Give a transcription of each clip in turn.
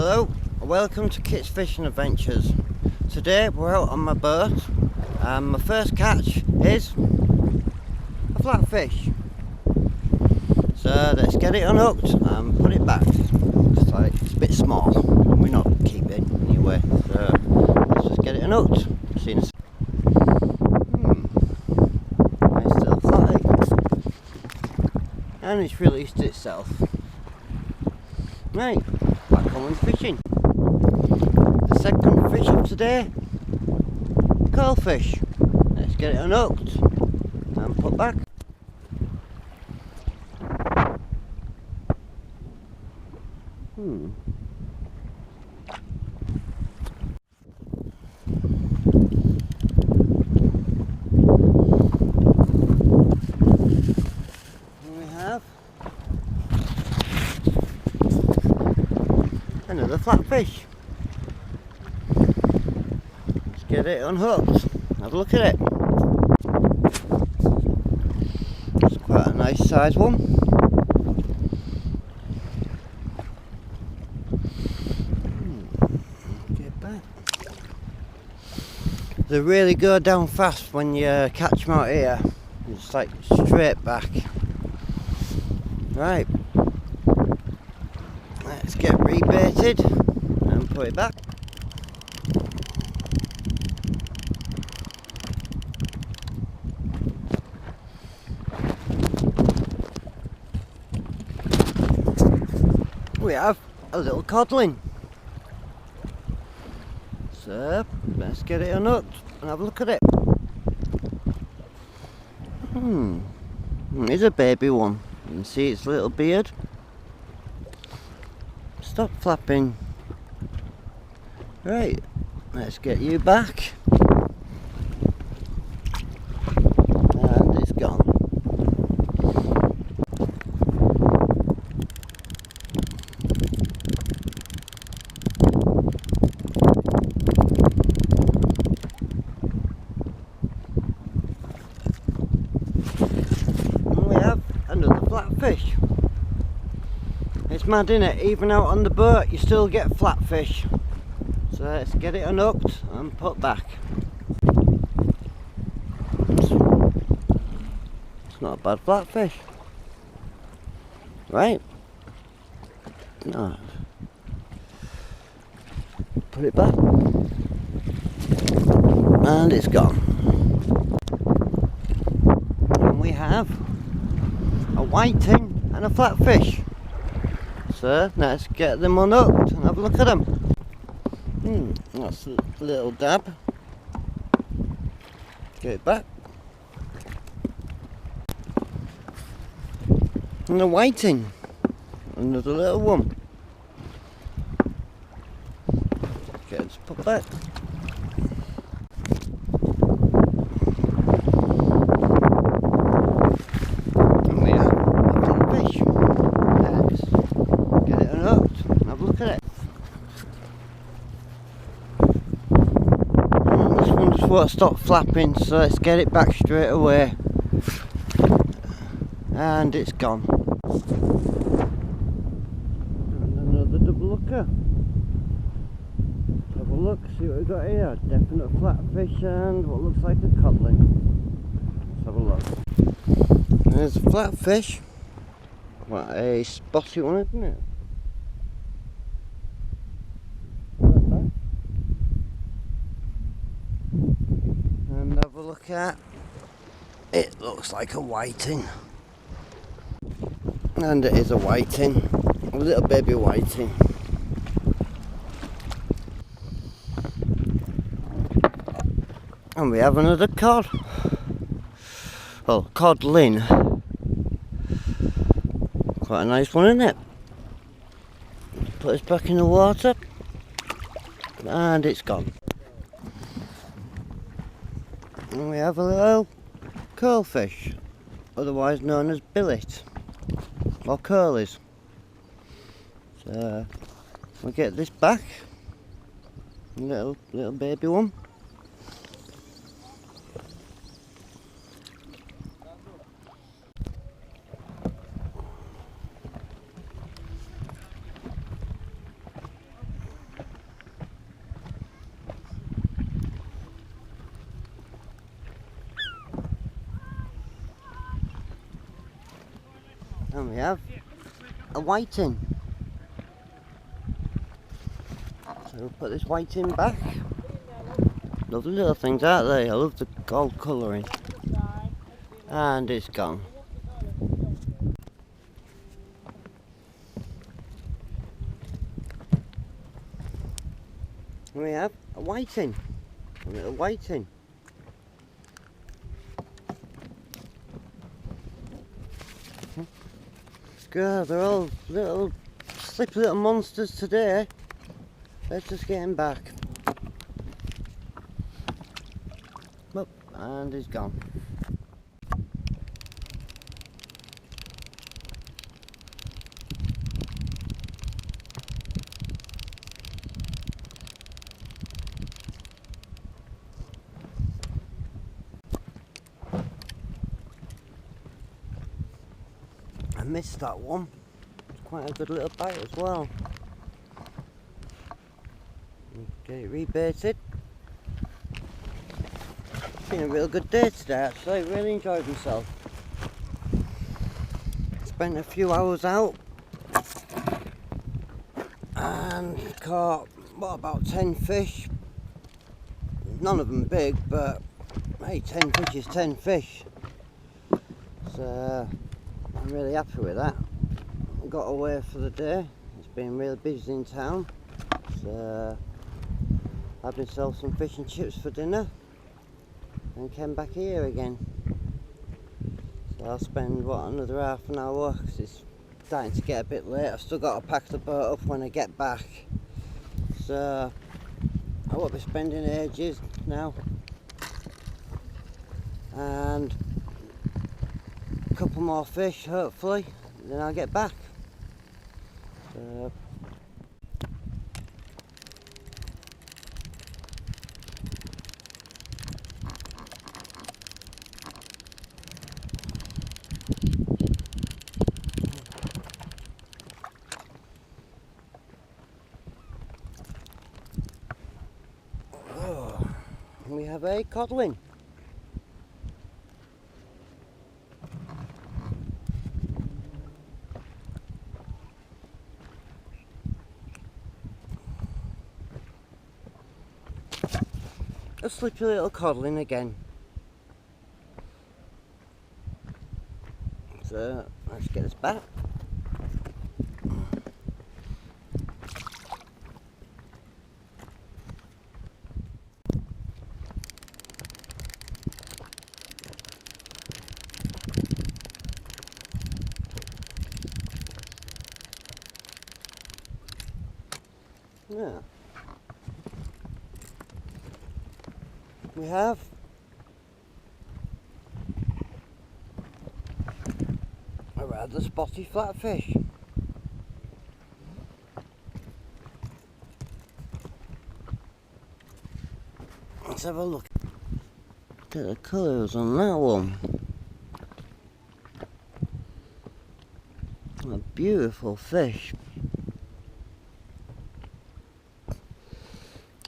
Hello, welcome to Kit's Fishing Adventures. Today we're out on my boat and my first catch is a flatfish. So let's get it unhooked and put it back. It's a bit small and we're not keeping it anyway, so let's just get it unhooked. See you in a second. Nice little flatty. And it's released itself. Right, back on with fishing. The second fish of today, Cole fish. Let's get it unhooked and put back. Here we have another flatfish. Let's get it unhooked. Have a look at it. It's quite a nice size one. Get back. They really go down fast when you catch them out here. It's like straight back. Right. Let's get rebaited and put it back. We have a little codling. So let's get it unhooked and have a look at it. Here's a baby one. You can see its little beard. Stop flapping. Right, let's get you back. And it's gone. And we have another flatfish. It's mad, innit? Even out on the boat you still get flatfish. So let's get it unhooked and put back. It's not a bad flatfish. Right? No. Put it back. And it's gone. And we have a whiting and a flatfish. So let's get them unhooked and have a look at them. That's a little dab. Get it back. And a whiting. Another little one. Get it put back. And we have a little fish. Let's get it unhooked and have a look at it. This one just won't stop flapping, so let's get it back straight away. And it's gone. And another double looker. Have a look, see what we've got here. Definite flatfish and what looks like a codling. Let's have a look. There's a flatfish. What a spotty one, isn't it? And have a look at it. Looks like a whiting. And it is a whiting. A little baby whiting. And we have another cod. Well, codling. Quite a nice one, isn't it? Put this back in the water. And it's gone. And we have a little Cole fish, otherwise known as billet or curlies. So we'll get this back. Little baby one. And we have a whiting. So we'll put this whiting back. Lovely little things, aren't they? I love the gold colouring. And it's gone. And we have a whiting. A little whiting. God, they're all little slippery little monsters today. Let's just get him back. Up, and he's gone. I missed that one. It's quite a good little bite as well. Get it rebaited. It's been a real good day today actually, really enjoyed myself. Spent a few hours out and caught, what, about 10 fish. None of them big, but hey, 10 fish is 10 fish. So I'm really happy with that. Got away for the day. It's been really busy in town. So had myself some fish and chips for dinner and came back here again. So I'll spend, what, another half an hour because it's starting to get a bit late. I've still got to pack the boat up when I get back. So I won't be spending ages now. And a couple more fish hopefully, then I'll get back. So we have a codling. A sleepy little codling again. So let's get this back. Yeah. We have a rather spotty flatfish. Let's have a look at the colours on that one. A beautiful fish.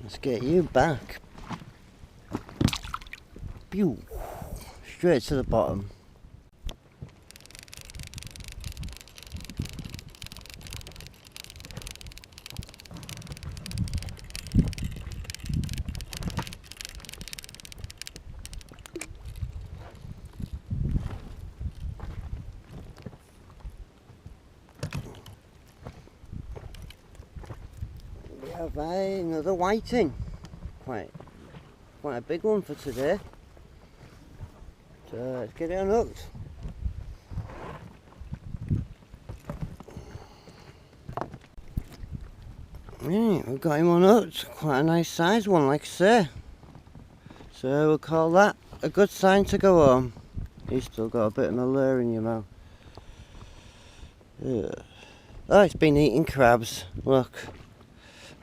Let's get you back. Pew! Straight to the bottom. We have another whiting. Quite a big one for today. So let's get it unhooked. Right, we've got him unhooked. Quite a nice size one, like I say. So we'll call that a good sign to go home. You've still got a bit of a lure in your mouth. Ugh. Oh, it's been eating crabs. Look.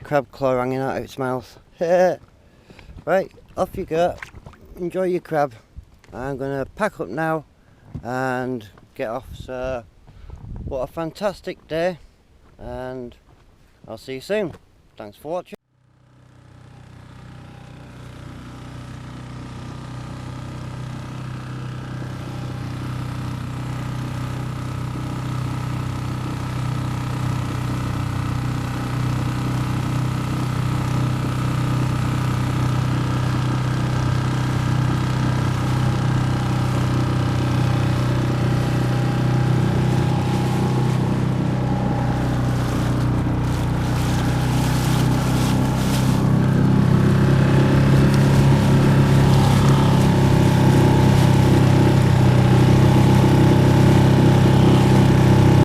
Crab claw hanging out of its mouth. Right, off you go. Enjoy your crab. I'm going to pack up now and get off. So what a fantastic day, and I'll see you soon. Thanks for watching.